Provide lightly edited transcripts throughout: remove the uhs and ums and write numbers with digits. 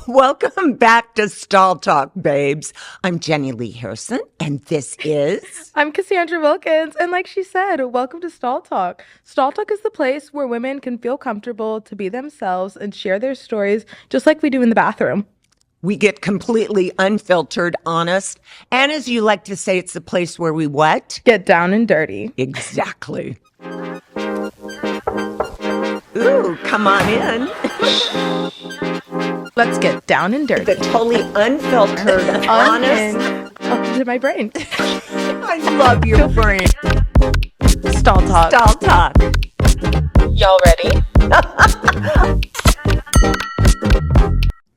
Welcome back to Stall Talk, babes. I'm Jenilee Harrison, and this is... I'm Cassandra Wilkins, and like she said, welcome to Stall Talk. Stall Talk is the place where women can feel comfortable to be themselves and share their stories, just like we do in the bathroom. We get completely unfiltered, honest, and as you like to say, it's the place where we what? Get down and dirty. Exactly. Ooh, come on in. Let's get down and dirty. The totally unfiltered, honest. Up to my brain. I love your brain. Stall Talk. Stall Talk. Y'all ready?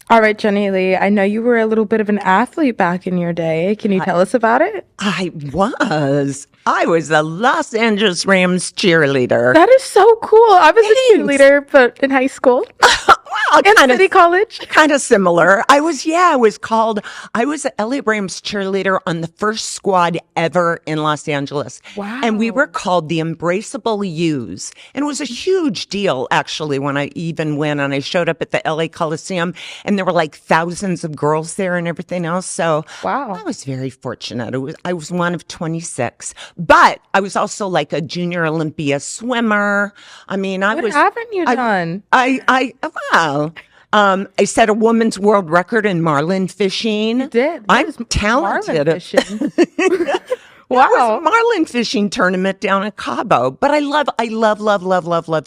All right, Jenilee, I know you were a little bit of an athlete back in your day. Can you tell us about it? I was a Los Angeles Rams cheerleader. That is so cool. I was a cheerleader, but in high school. Well, in city college. Kind of similar. I was an LA Rams cheerleader on the first squad ever in Los Angeles. Wow. And we were called the Embraceable U's. And it was a huge deal, actually, when I even went and I showed up at the LA Coliseum and there were like thousands of girls there and everything else. So wow. I was very fortunate. I was one of 26, but I was also like a junior Olympia swimmer. What haven't you done? I set a woman's world record in marlin fishing. You did. I'm talented. Marlin fishing. Wow. It was a marlin fishing tournament down in Cabo. But I love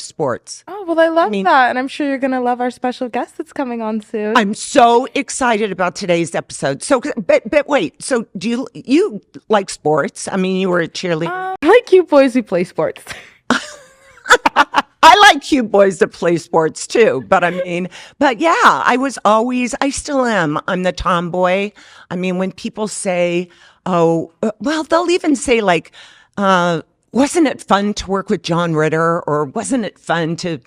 sports. Oh, well, I love that. And I'm sure you're going to love our special guest that's coming on soon. I'm so excited about today's episode. So, but wait. So do you like sports? You were a cheerleader. I like you boys who play sports. I like cute boys that play sports too, but yeah, I still am. I'm the tomboy. When people say, they'll even say like, wasn't it fun to work with John Ritter, or wasn't it fun to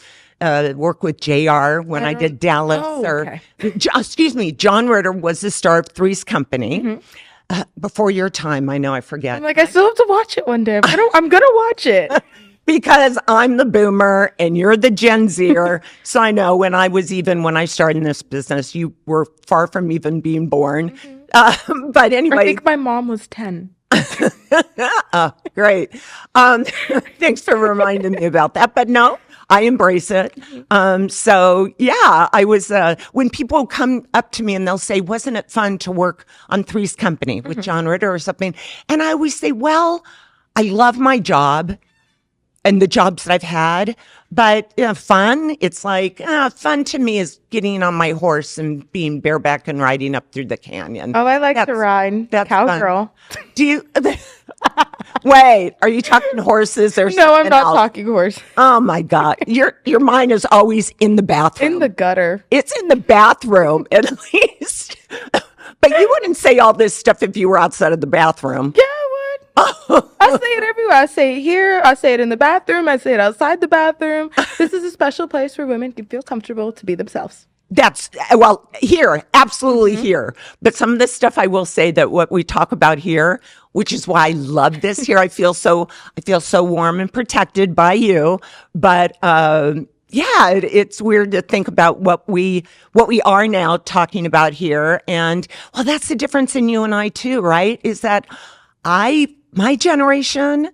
work with JR when I did Dallas? Excuse me, John Ritter was the star of Three's Company. Mm-hmm. Before your time, I know, I forget. I'm like, I still have to watch it one day. I'm gonna watch it. Because I'm the boomer and you're the Gen Zer. So I know when I started in this business, you were far from even being born. Mm-hmm. But anyway. I think my mom was 10. Great. Thanks for reminding me about that. But no, I embrace it. So yeah, I was, when people come up to me and they'll say, wasn't it fun to work on Three's Company with John Ritter or something? And I always say, well, I love my job and the jobs that I've had, but fun, it's like, fun to me is getting on my horse and being bareback and riding up through the canyon. Oh, I like to ride. That's cowgirl. Do you, wait, are you talking horses or something? No, I'm not talking horse. Oh my God. Your mind is always in the bathroom. In the gutter. It's in the bathroom, at least. But you wouldn't say all this stuff if you were outside of the bathroom. Yeah, I would. I say it everywhere. I say it here. I say it in the bathroom. I say it outside the bathroom. This is a special place where women can feel comfortable to be themselves. Here, absolutely here. But some of the stuff I will say that what we talk about here, which is why I love this here. I feel so warm and protected by you. But, yeah, it's weird to think about what we are now talking about here. And well, that's the difference in you and I too, right? Is that my generation,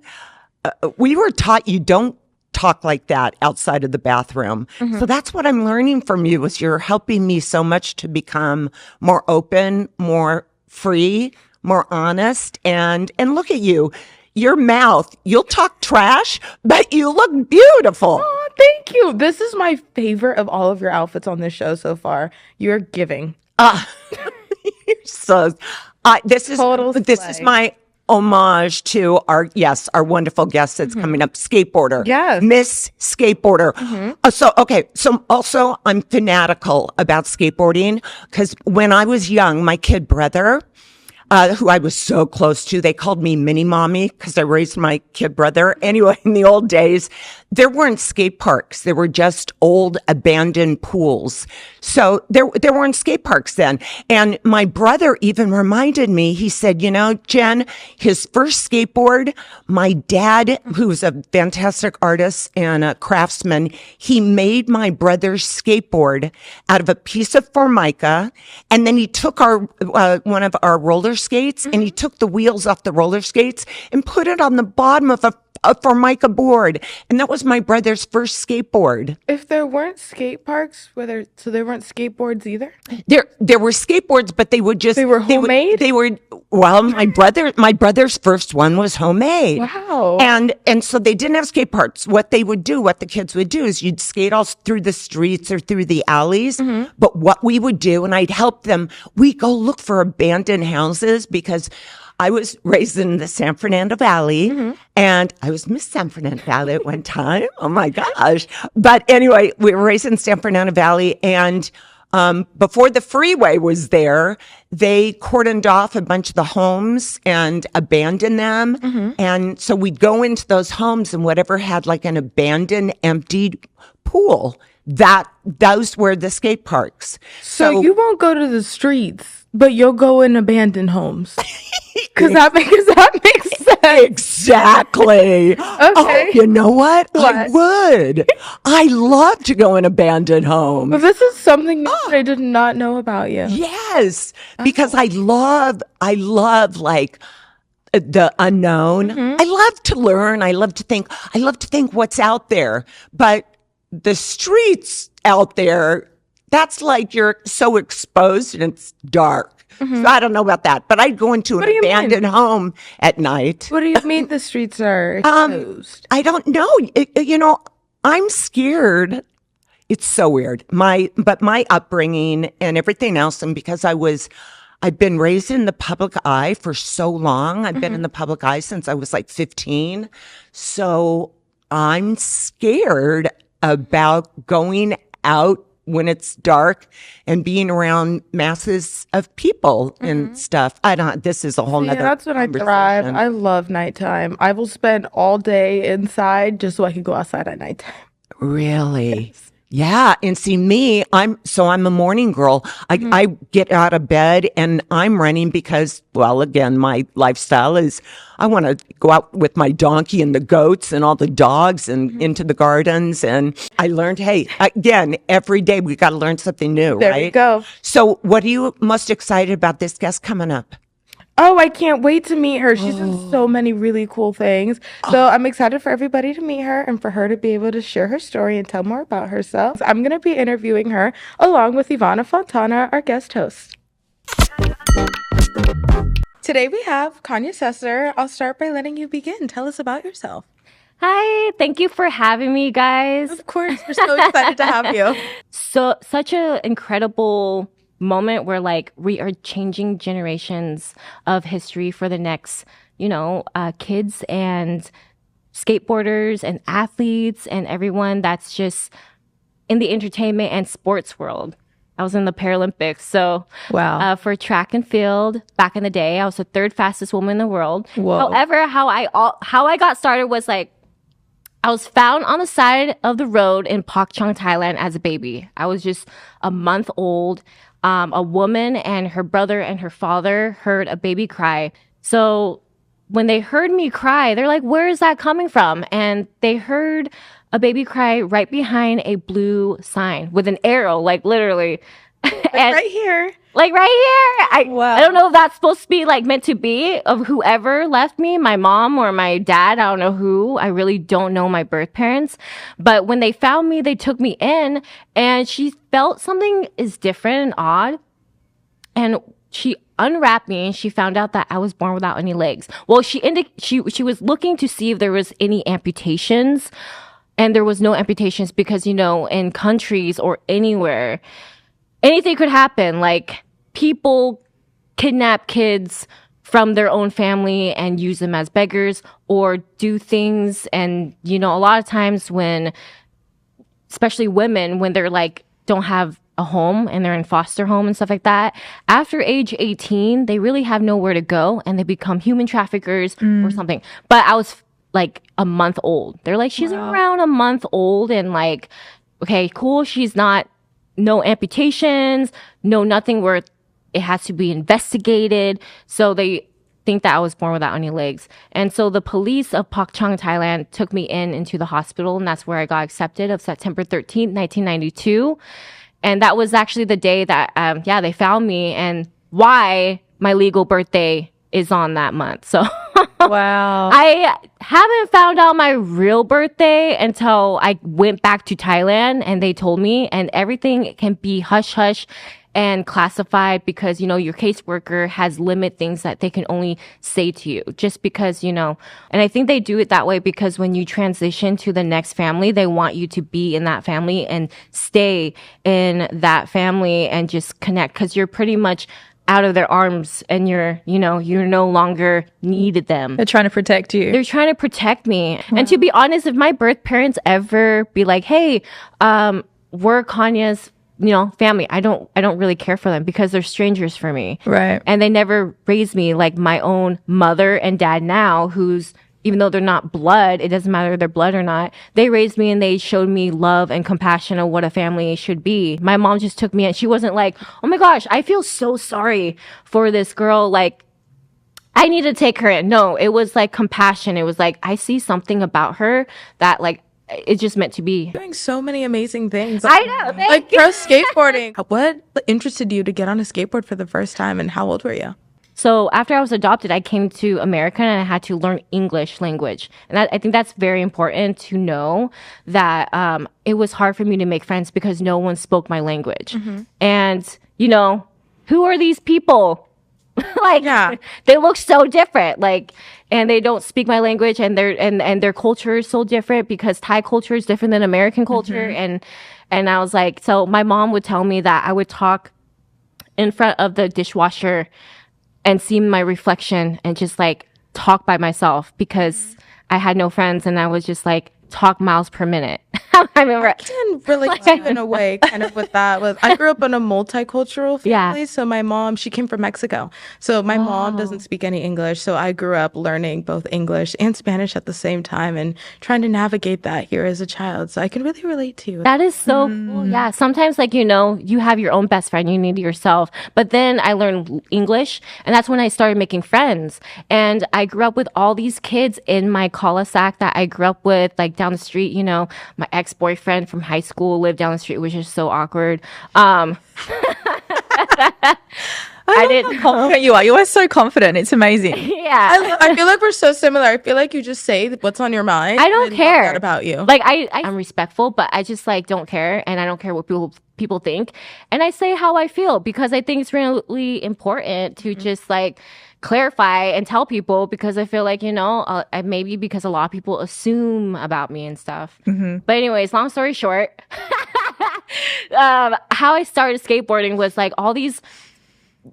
we were taught you don't talk like that outside of the bathroom. Mm-hmm. So that's what I'm learning from you, is you're helping me so much to become more open, more free, more honest. And look at you, your mouth, you'll talk trash, but you look beautiful. Oh, thank you. This is my favorite of all of your outfits on this show so far. You're giving. This is my homage to our wonderful guest that's coming up, skateboarder. Yes. Miss Skateboarder. Mm-hmm. So also I'm fanatical about skateboarding because when I was young, my kid brother, who I was so close to, they called me Mini Mommy because I raised my kid brother. Anyway, in the old days, there weren't skate parks. There were just old abandoned pools. So there weren't skate parks then. And my brother even reminded me, he said, you know, Jen, his first skateboard, my dad, who was a fantastic artist and a craftsman, he made my brother's skateboard out of a piece of formica. And then he took our, one of our roller skates and he took the wheels off the roller skates and put it on the bottom of a formica board. And that was my brother's first skateboard. If there weren't skate parks, so there weren't skateboards either? There were skateboards, but they would just... They were homemade? Well, my brother's first one was homemade. Wow. And so they didn't have skate parks. What the kids would do is you'd skate all through the streets or through the alleys. Mm-hmm. But what we would do, and I'd help them, we go look for abandoned houses because I was raised in the San Fernando Valley, and I was Miss San Fernando Valley at one time. Oh my gosh. But anyway, we were raised in San Fernando Valley, and before the freeway was there, they cordoned off a bunch of the homes and abandoned them. Mm-hmm. And so we'd go into those homes, and whatever had like an abandoned, emptied pool, those were the skate parks. So you won't go to the streets, but you'll go in abandoned homes. Because that makes sense. Exactly. Okay. Oh, you know what? I would. I love to go in abandoned homes. But this is something that I did not know about you. Yes, because I love like the unknown. I love to learn. I love to think what's out there. But the streets out there, that's like you're so exposed and it's dark. So I don't know about that, but I'd go into an abandoned home at night. What do you mean the streets are exposed? I don't know. I'm scared. It's so weird. But my upbringing and everything else, and because I've been raised in the public eye for so long. I've been in the public eye since I was like 15. So I'm scared about going out when it's dark and being around masses of people and stuff. This is a whole nother that's when I thrive. I love nighttime. I will spend all day inside just so I can go outside at nighttime. Really? Yes. Yeah. And see me, I'm a morning girl. I get out of bed and I'm running because, well, again, my lifestyle is I want to go out with my donkey and the goats and all the dogs and into the gardens. And I learned, hey, again, every day we got to learn something new, right? There you go. So what are you most excited about this guest coming up? Oh, I can't wait to meet her. She's done so many really cool things. So I'm excited for everybody to meet her and for her to be able to share her story and tell more about herself. I'm going to be interviewing her along with Ivanna Fontana, our guest host. Today we have Kanya Sesser. I'll start by letting you begin. Tell us about yourself. Hi, thank you for having me, guys. Of course, we're so excited to have you. Such an incredible moment where like we are changing generations of history for the next, kids and skateboarders and athletes and everyone that's just in the entertainment and sports world. I was in the Paralympics. So wow. For track and field back in the day, I was the third fastest woman in the world. Whoa. However, how I got started was like, I was found on the side of the road in Pak Chong, Thailand as a baby. I was just a month old. A woman and her brother and her father heard a baby cry. So when they heard me cry, they're like, where is that coming from? And they heard a baby cry right behind a blue sign with an arrow, like literally. And right here. Like right here. Wow. I don't know if that's supposed to be like meant to be of whoever left me, my mom or my dad. I don't know who. I really don't know my birth parents. But when they found me, they took me in and she felt something is different and odd. And she unwrapped me and she found out that I was born without any legs. Well, she was looking to see if there was any amputations, and there was no amputations because, in countries or anywhere, anything could happen. Like people kidnap kids from their own family and use them as beggars or do things. And, a lot of times when, especially women, when they're like, don't have a home and they're in foster home and stuff like that, after age 18, they really have nowhere to go and they become human traffickers or something. But I was like a month old. They're like, she's around a month old, and like, okay, cool. She's not, no amputations, no nothing where it has to be investigated. So they think that I was born without any legs. And so the police of Pak Chong, Thailand took me into the hospital, and that's where I got accepted of September 13th, 1992. And that was actually the day that, they found me, and why my legal birthday is on that month. So Wow. I haven't found out my real birthday until I went back to Thailand and they told me, and everything can be hush hush and classified because, your caseworker has limit things that they can only say to you just because, and I think they do it that way because when you transition to the next family, they want you to be in that family and stay in that family and just connect because you're pretty much out of their arms and you're no longer needed them. They're trying to protect you. They're trying to protect me. And to be honest, if my birth parents ever be like, hey, we're Kanya's, family, I don't really care for them because they're strangers for me. Right. And they never raised me like my own mother and dad now, who's, even though they're not blood, it doesn't matter if they're blood or not. They raised me and they showed me love and compassion of what a family should be. My mom just took me and she wasn't like, oh my gosh, I feel so sorry for this girl. Like, I need to take her in. No, it was like compassion. It was like, I see something about her that like, it's just meant to be. Doing so many amazing things. I know. Like pro skateboarding. What interested you to get on a skateboard for the first time, and how old were you? So after I was adopted, I came to America and I had to learn English language. And I think that's very important to know that it was hard for me to make friends because no one spoke my language. And, who are these people? They look so different. And they don't speak my language and their culture is so different because Thai culture is different than American culture. And I was like, so my mom would tell me that I would talk in front of the dishwasher and see my reflection and just like talk by myself because I had no friends and I was just like talk miles per minute. I remember. I can relate to you in a way, kind of with that. I grew up in a multicultural family. So my mom, she came from Mexico. So my mom doesn't speak any English. So I grew up learning both English and Spanish at the same time and trying to navigate that here as a child. So I can really relate to you. That is so cool. Yeah. Sometimes you have your own best friend. You need yourself. But then I learned English and that's when I started making friends. And I grew up with all these kids in my cul-de-sac that I grew up with, like down the street, my ex-boyfriend from high school lived down the street, which is so awkward. I didn't know how confident you are. You are so confident. It's amazing. Yeah. I feel like we're so similar. I feel like you just say what's on your mind. I don't care that about you. Like I'm respectful, but I just like don't care, and I don't care what people think, and I say how I feel because I think it's really important to just like clarify and tell people because I feel like maybe because a lot of people assume about me and stuff. But anyways, long story short, how I started skateboarding was like all these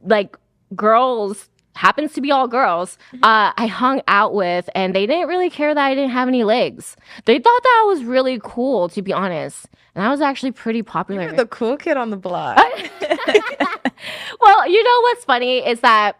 like girls, happens to be all girls, I hung out with, and they didn't really care that I didn't have any legs. They thought that was really cool, to be honest. And I was actually pretty popular. You're the cool kid on the block. Well, what's funny is that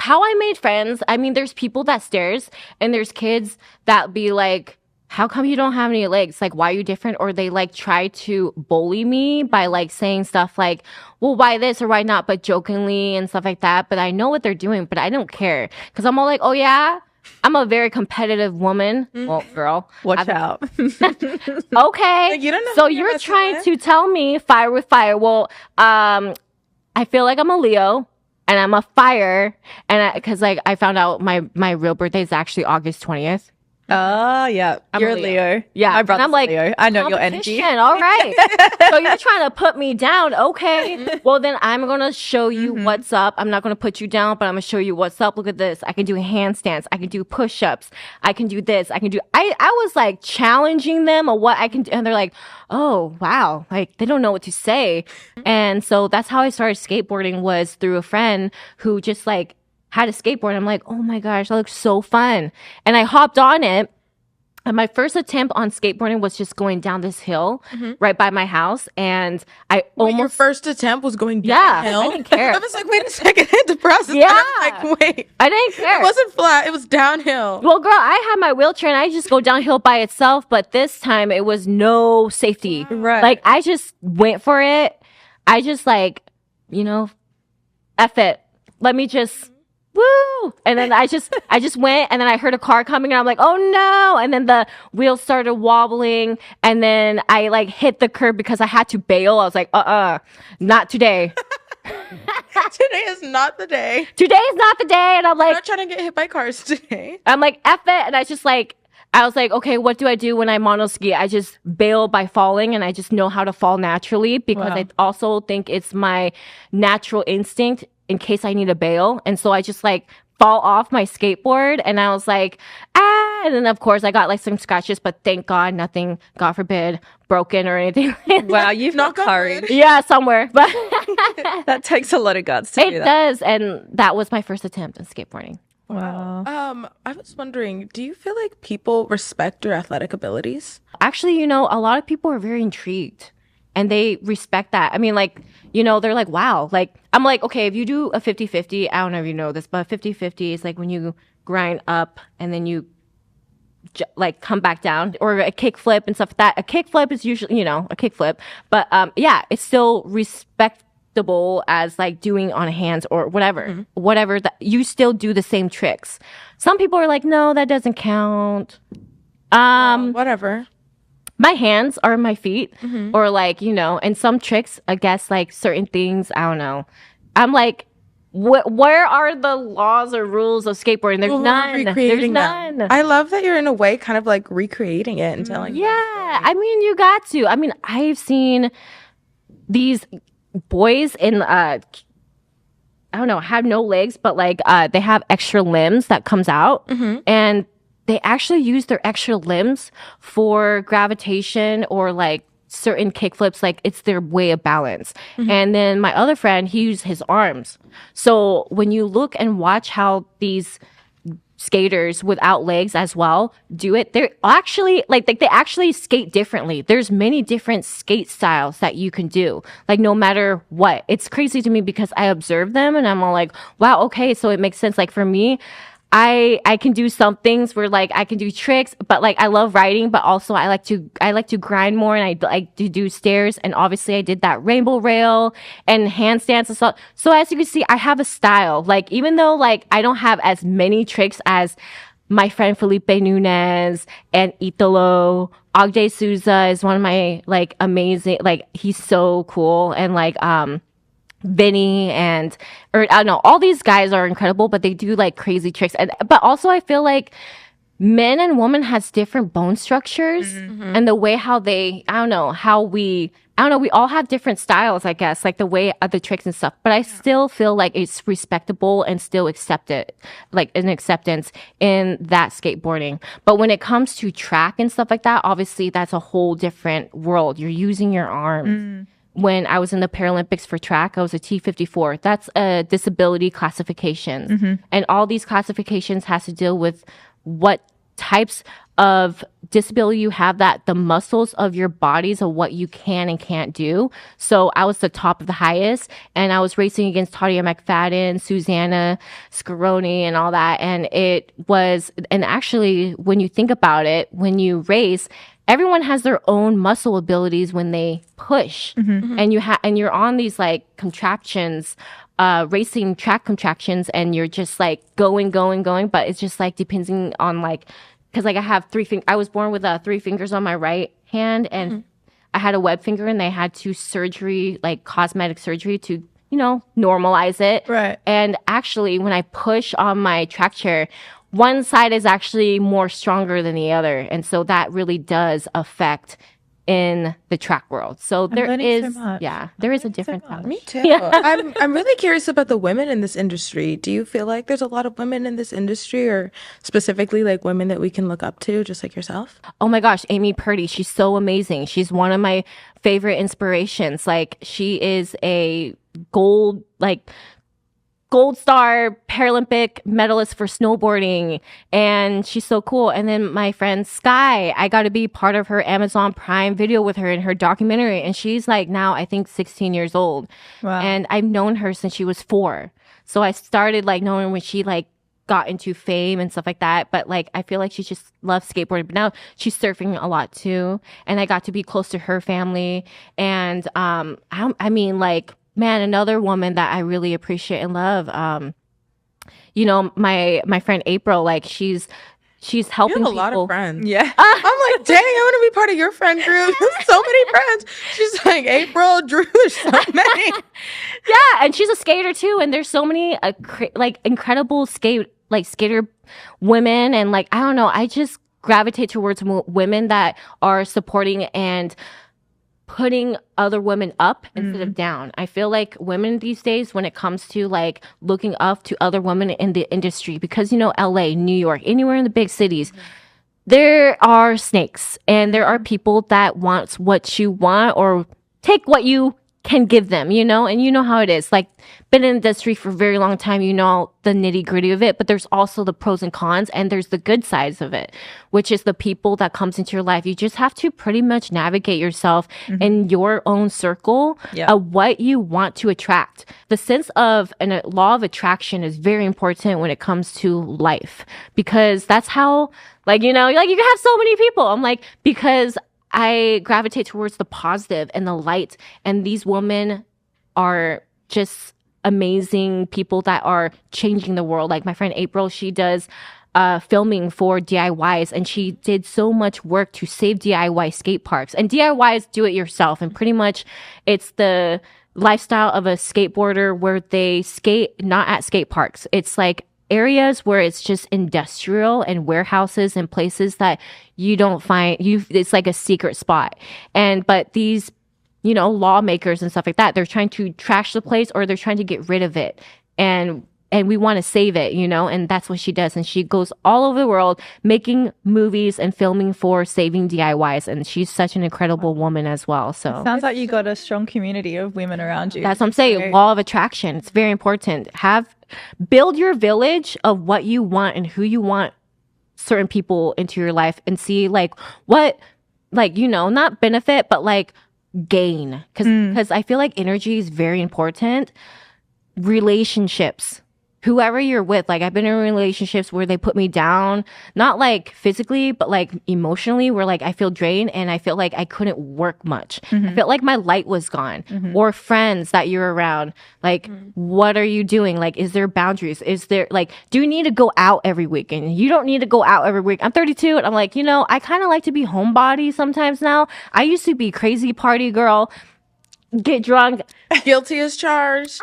how I made friends, I mean, there's people that stares, and there's kids that be like, how come you don't have any legs? Like, why are you different? Or they like try to bully me by like saying stuff like, well, why this or why not? But jokingly and stuff like that. But I know what they're doing, but I don't care. Cause I'm all like, oh yeah, I'm a very competitive woman. Well, girl. Watch out. Okay. You don't know So who you're you're messing trying with. to tell me fire with fire. Well, I feel like I'm a Leo. And I'm a fire. And cause like I found out my real birthday is actually August 20th. Oh, yeah. I'm You're a a Leo. Leo. Yeah. My And brother's I'm like, Leo. I know your energy. competition, all right. So you're trying to put me down. Okay. Well, then I'm going to show you what's up. I'm not going to put you down, but I'm going to show you what's up. Look at this. I can do handstands. I can do push-ups. I can do this. I was like challenging them on what I can do. And they're like, oh, wow. Like they don't know what to say. And so that's how I started skateboarding, was through a friend who just like had a skateboard. I'm like, oh my gosh, that looks so fun. And I hopped on it. And my first attempt on skateboarding was just going down this hill right by my house. And I Your first attempt was going Yeah, downhill? I didn't care. I was like, wait a second, I had to process Yeah. that. I was like, wait. I didn't care. It wasn't flat, it was downhill. Well, girl, I had my wheelchair and I just go downhill by itself. But this time it was no safety. Right. Like, I just went for it. I just like, F it. Let me just woo. And then I just went, and then I heard a car coming and I'm like, oh no. And then the wheels started wobbling, and then I like hit the curb because I had to bail. I was like, not today. Today is not the day. Today is not the day. And I'm I'm like, not trying to get hit by cars today. I'm like, F it. And I was like, okay, what do I do when I monoski? I just bail by falling, and I just know how to fall naturally because I also think it's my natural instinct in case I need a bail. And so I just like fall off my skateboard, and I was like, and then of course I got like some scratches, but thank God nothing, God forbid, broken or anything. Wow, you've not courage. Yeah, somewhere. But That takes a lot of guts to do it that. does. And that was my first attempt in skateboarding. Wow. I was wondering, do you feel like people respect your athletic abilities? Actually, a lot of people are very intrigued and they respect that. I mean, like, they're like, wow. Like, I'm like, okay, if you do a 50-50, I don't know if you know this, but 50-50 is like when you grind up and then you like come back down, or a kick flip and stuff like that. A kick flip is usually, a kick flip. But yeah, it's still respectable as like doing on hands or whatever. Whatever, that you still do the same tricks. Some people are like, no, that doesn't count. Whatever. My hands are my feet, or like, and some tricks, I guess, like certain things, I don't know. I'm like, where are the laws or rules of skateboarding? There's none. There's none. I love that you're in a way kind of like recreating it and telling. Yeah, I mean, you got to. I mean, I've seen these boys in I don't know, have no legs, but like they have extra limbs that comes out, and they actually use their extra limbs for gravitation or like certain kickflips, like it's their way of balance. And then my other friend, he used his arms. So when you look and watch how these skaters without legs as well do it, they're actually like they actually skate differently. There's many different skate styles that you can do, like no matter what. It's crazy to me because I observe them and I'm all like, wow, okay, so it makes sense. Like for me, I can do some things where like I can do tricks, but like I love riding, but also I like to grind more, and I like to do stairs. And obviously I did that rainbow rail and handstands and stuff. So as you can see, I have a style. Like even though like I don't have as many tricks as my friend Felipe Nunez and Italo, Agde Souza is one of my like amazing, like he's so cool, and like Vinny I don't know, all these guys are incredible, but they do like crazy tricks. But also I feel like men and women has different bone structures and the way how they, we all have different styles, I guess, like the way of the tricks and stuff. But I still feel like it's respectable and still accepted, like an acceptance in that skateboarding. But when it comes to track and stuff like that, obviously that's a whole different world. You're using your arms. When I was in the Paralympics for track, I was a T54. That's a disability classification. And all these classifications has to deal with what types of disability you have, that the muscles of your bodies of what you can and can't do. So I was the top of the highest, and I was racing against Tadia McFadden, Susanna Scaroni, and all that. And actually, when you think about it, when you race, everyone has their own muscle abilities when they push, and you're on these like contraptions, racing track contractions, and you're just like going. But it's just like depending on like, because like I have I was born with 3 fingers on my right hand, and I had a web finger, and they had to cosmetic surgery to normalize it. Right. And actually, when I push on my track chair, one side is actually more stronger than the other. And so that really does affect in the track world. So there is a difference. Me too. Yeah. I'm really curious about the women in this industry. Do you feel like there's a lot of women in this industry, or specifically like women that we can look up to, just like yourself? Oh my gosh, Amy Purdy, she's so amazing. She's one of my favorite inspirations. Like she is a gold, like gold star Paralympic medalist for snowboarding, and she's so cool. And then my friend Sky, I got to be part of her Amazon Prime video with her in her documentary, and she's like now I think 16 years old. Wow. And I've known her since she was 4. So I started like knowing when she like got into fame and stuff like that. But like I feel like she just loves skateboarding. But now she's surfing a lot too, and I got to be close to her family. And I mean, like, man, another woman that I really appreciate and love. You know, my friend April, like she's helping You have a people. lot of friends. Yeah. I'm like, dang, I want to be part of your friend group. There's so many friends. She's like, April, Drew, there's so many. Yeah, and she's a skater too. And there's so many like incredible skater women, and like I don't know, I just gravitate towards women that are supporting and putting other women up instead of down. I feel like women these days, when it comes to like looking up to other women in the industry, because you know, LA, New York, anywhere in the big cities, there are snakes, and there are people that want what you want or take what you can give them, you know, and you know how it is. Like, been in the industry for a very long time, you know the nitty gritty of it, but there's also the pros and cons, and there's the good sides of it, which is the people that comes into your life. You just have to pretty much navigate yourself in your own circle of what you want to attract. The sense of a law of attraction is very important when it comes to life, because that's how, like, you know, like you can have so many people. I'm like, because I gravitate towards the positive and the light, and these women are just amazing people that are changing the world. Like my friend April, she does filming for DIYs, and she did so much work to save DIY skate parks. And DIY is do it yourself, and pretty much it's the lifestyle of a skateboarder where they skate not at skate parks. It's like areas where it's just industrial and warehouses and places that you don't find it's like a secret spot. But these, you know, lawmakers and stuff like that, they're trying to trash the place, or they're trying to get rid of it. And we want to save it, you know, and that's what she does. And she goes all over the world making movies and filming for saving DIYs. And she's such an incredible woman as well. So Sounds like you got a strong community of women around you. that's what I'm saying. Law of attraction. It's very important. Build your village of what you want and who you want certain people into your life, and see like what, like, you know, not benefit, but like gain. Because I feel like energy is very important. Relationships. Whoever you're with, like I've been in relationships where they put me down, not like physically, but like emotionally, where like I feel drained and I feel like I couldn't work much. I felt like my light was gone. Or friends that you're around, like what are you doing? Like, is there boundaries? Is there like, do you need to go out every weekend? You don't need to go out every week. I'm 32 and I'm like, you know, I kind of like to be homebody sometimes now. I used to be crazy party girl, get drunk, Guilty as charged.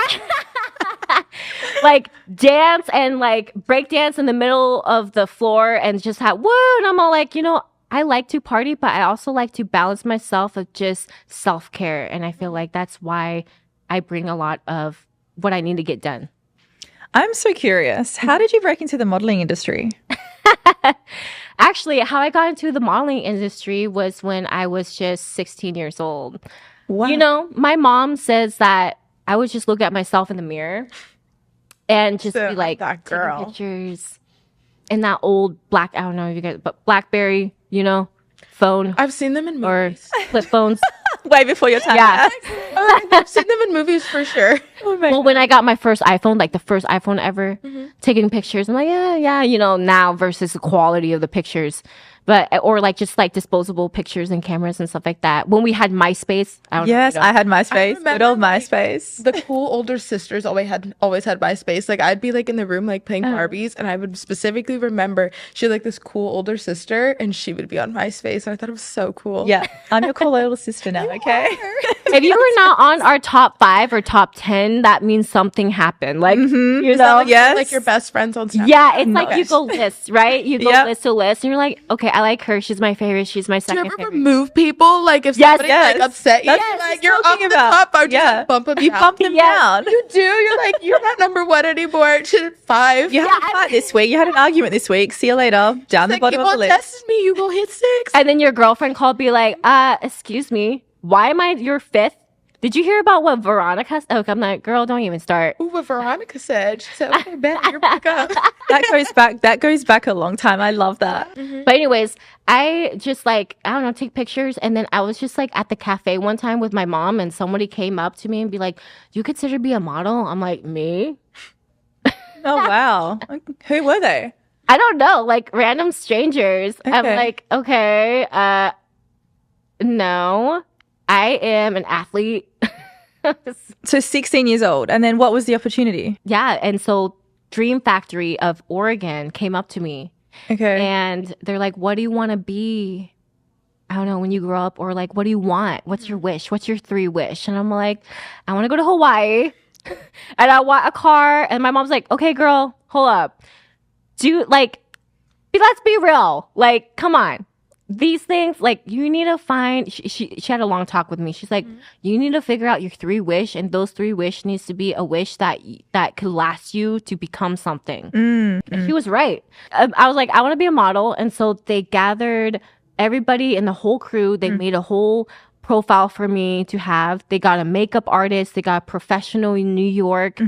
like dance and like break dance in the middle of the floor and just have woo. And I'm all like, you know, I like to party, but I also like to balance myself with just self-care. And I feel like that's why I bring a lot of what I need to get done. I'm so curious. How did you break into the modeling industry? Actually, how I got into the modeling industry was when I was just 16 years old. Wow. You know, my mom says that I would just look at myself in the mirror and just be like, that girl. taking pictures in that old I don't know if you guys, but BlackBerry, you know, phone I've seen them in or movies. flip phones. Way before your time. Yeah. I've seen them in movies for sure. Oh my Well, when I got my first iPhone, like the first iPhone ever, taking pictures, I'm like, yeah, you know, now versus the quality of the pictures. But, or like just like disposable pictures and cameras and stuff like that. When we had MySpace, I don't Yes, know. You I know. had MySpace. Good remember, old like, MySpace. The cool older sisters always had MySpace. Like I'd be like in the room like playing Barbies, and I would specifically remember she had like this cool older sister, and she would be on MySpace, and I thought it was so cool. Yeah, I'm your cool little sister now, okay? If you were not on our top 5 or top 10, that means something happened. Like, you Is that know, like, yes. like your best friends on Snapchat? yeah, it's like you go list, right? You go Yep. list to list, and you're like, okay, I like her. She's my favorite. She's my Do you second ever favorite. remove people? Like if Yes, somebody like yes. upset you, That's you're what I like was you're up talking the about. top, or just Yeah. like bump them You down. bumped them Yes. down. You do. You're like you're not number 1 anymore. To 5. You had a fight this week. You had an argument this week. See you later. Down the Like, bottom you of the won't list. test me. You go hit 6. And then your girlfriend called, be like, excuse me, why am I your 5th? Did you hear about what Veronica said? Okay, I'm like, girl, don't even start. Ooh, what Veronica said. She said, okay, bet you're back up. That goes back a long time. I love that. But anyways, I just like, I don't know, take pictures. And then I was just like at the cafe one time with my mom and somebody came up to me and be like, do you consider be a model? I'm like, me? Oh, wow. Who were they? I don't know, like random strangers. I'm Okay. like, okay, no, I am an athlete. So 16 years old. And then what was the opportunity? Yeah. And so Dream Factory of Oregon came up to me Okay. and they're like, what do you want to be? I don't know, when you grow up, or like, what do you want? What's your wish? What's your 3 wish? And I'm like, I want to go to Hawaii and I want a car. And my mom's like, okay, girl, hold up. Let's be real. Like, come on. These things, like, you need to find, she had a long talk with me. She's like, you need to figure out your 3 wish, and those 3 wish needs to be a wish that could last you to become something. And she was right. I was like, I want to be a model. And so they gathered everybody in the whole crew. They made a whole profile for me to have. They got a makeup artist. They got a professional in New York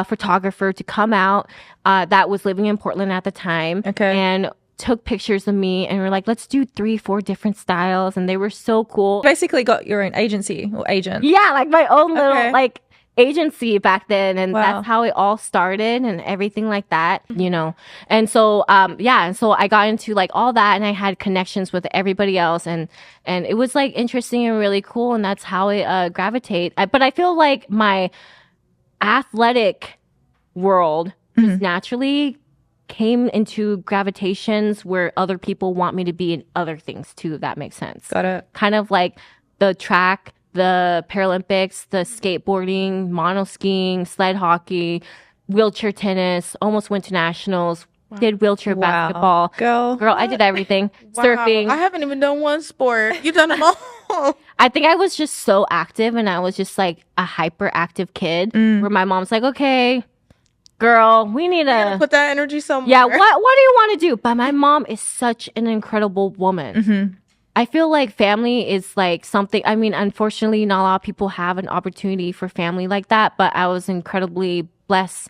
photographer to come out that was living in Portland at the time. Okay. And took pictures of me and were like, let's do 3-4 different styles. And they were so cool. Basically got your own agency or agent. Yeah, like my own little Okay. like agency back then. And Wow. that's how it all started and everything like that, you know. And so and so I got into like all that, and I had connections with everybody else, and it was like interesting and really cool, and that's how it gravitate. But I feel like my athletic world just naturally came into gravitations where other people want me to be in other things too, if that makes sense. Got it. Kind of like the track, the Paralympics, the skateboarding, monoskiing, sled hockey, wheelchair tennis, almost went to nationals, did wheelchair basketball. Girl. I did everything. Wow. Surfing. I haven't even done one sport. You've done them all. I think I was just so active, and I was just like a hyperactive kid where my mom's like, okay, girl, we need to Put that energy somewhere. Yeah, what do you want to do? But my mom is such an incredible woman. I feel like family is like something, I mean, unfortunately, not a lot of people have an opportunity for family like that, but I was incredibly blessed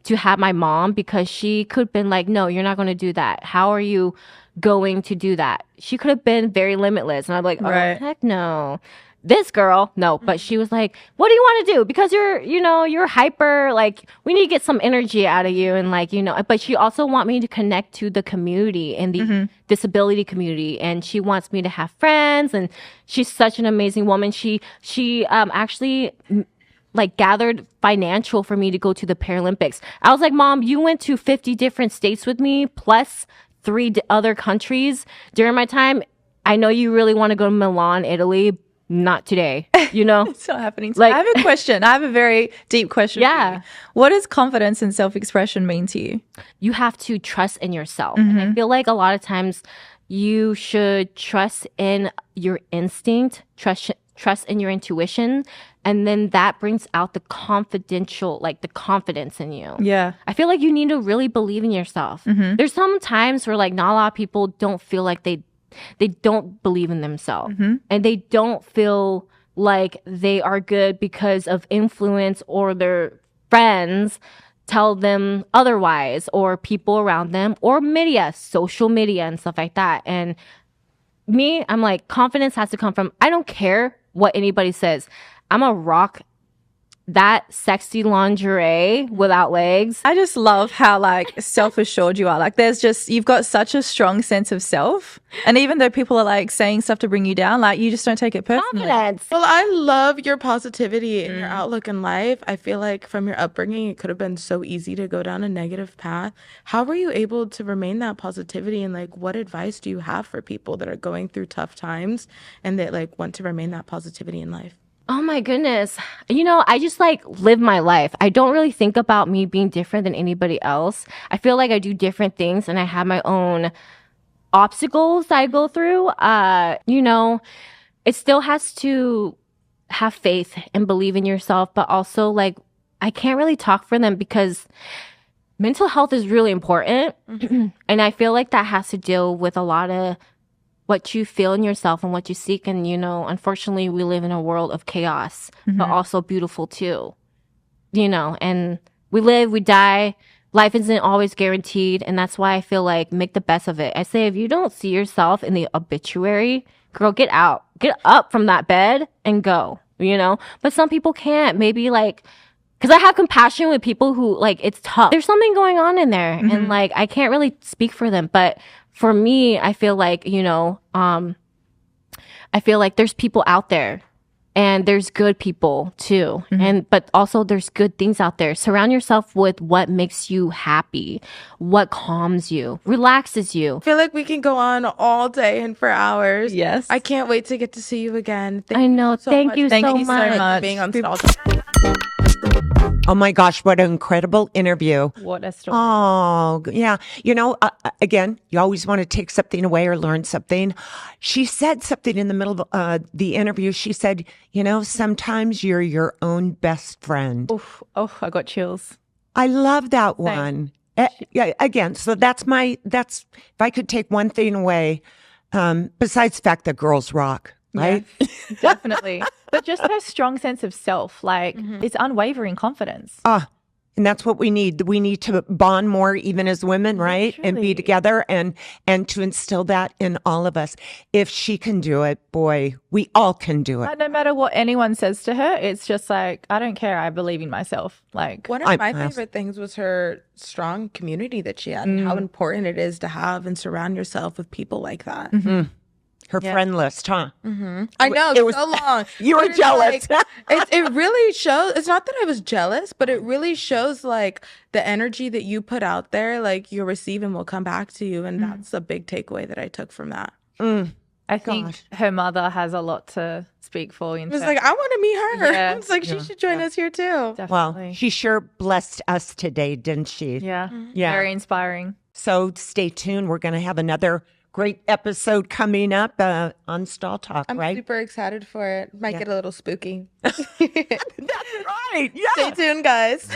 to have my mom, because she could have been like, no, you're not going to do that. How are you going to do that? She could have been very limitless. And I'm like, oh, Right. heck no. This girl, no, but she was like, what do you want to do? Because you're hyper, like, we need to get some energy out of you. And like, but she also want me to connect to the community and the disability community. And she wants me to have friends. And she's such an amazing woman. She actually like gathered financial for me to go to the Paralympics. I was like, Mom, you went to 50 different states with me, plus 3 other countries during my time. I know you really want to go to Milan, Italy. Not today, It's not happening. Like- I have a question. I have a very deep question. for Yeah. you. What does confidence and self-expression mean to you? You have to trust in yourself. And I feel like a lot of times you should trust in your instinct, trust in your intuition, and then that brings out the the confidence in you. Yeah. I feel like you need to really believe in yourself. There's some times where like not a lot of people don't feel like they don't believe in themselves, and they don't feel like they are good because of influence, or their friends tell them otherwise, or people around them, or media, social media and stuff like that. And me, I'm like, confidence has to come from, I don't care what anybody says. I'm a rock that sexy lingerie without legs. I just love how like self-assured you are. Like you've got such a strong sense of self. And even though people are like saying stuff to bring you down, like you just don't take it personally. Confidence. Well, I love your positivity and your outlook in life. I feel like from your upbringing, it could have been so easy to go down a negative path. How were you able to remain that positivity? And like, what advice do you have for people that are going through tough times and that like want to remain that positivity in life? Oh my goodness. I just like live my life. I don't really think about me being different than anybody else. I feel like I do different things and I have my own obstacles that I go through. It still has to have faith and believe in yourself, but also like I can't really talk for them because mental health is really important. And I feel like that has to deal with a lot of what you feel in yourself and what you seek. And, you know, unfortunately, we live in a world of chaos, but also beautiful too, you know, and we live, we die. Life isn't always guaranteed. And that's why I feel like make the best of it. I say, if you don't see yourself in the obituary, girl, get out, get up from that bed and go, you know, but some people can't. Maybe like, because I have compassion with people who like, it's tough. There's something going on in there and like, I can't really speak for them, but for me, I feel like, you know, I feel like there's people out there and there's good people too. But also there's good things out there. Surround yourself with what makes you happy, what calms you, relaxes you. I feel like we can go on all day and for hours. Yes. I can't wait to get to see you again. I know. Thank you so much. For being on Stall. Oh my gosh, what an incredible interview. What a story. Oh, yeah. You know, again, you always want to take something away or learn something. She said something in the middle of the interview. She said, you know, sometimes you're your own best friend. Oof. Oh, I got chills. I love that one. Yeah, again, so that's if I could take one thing away, besides the fact that girls rock, right? Yeah, definitely. But just her strong sense of self, like it's unwavering confidence. And that's what we need. We need to bond more even as women, right? And be Literally. together and to instill that in all of us. If she can do it, boy, we all can do it. Like, no matter what anyone says to her, it's just like, I don't care. I believe in myself. Like, One of my favorite things was her strong community that she had and how important it is to have and surround yourself with people like that. Her friend list, huh? I know, It was so long. You were But it's jealous. like, it really shows. It's not that I was jealous, but it really shows like the energy that you put out there, like you're receiving will come back to you. And that's a big takeaway that I took from that. I think her mother has a lot to speak for. It was like, I want to meet her. Yeah. It's like, she should join us here too. Definitely. Well, she sure blessed us today, didn't she? yeah. Yeah. Very inspiring. So stay tuned. We're going to have another great episode coming up on Stall Talk, I'm right? super excited for it. Might get a little spooky. That's right. Yeah. Stay tuned, guys.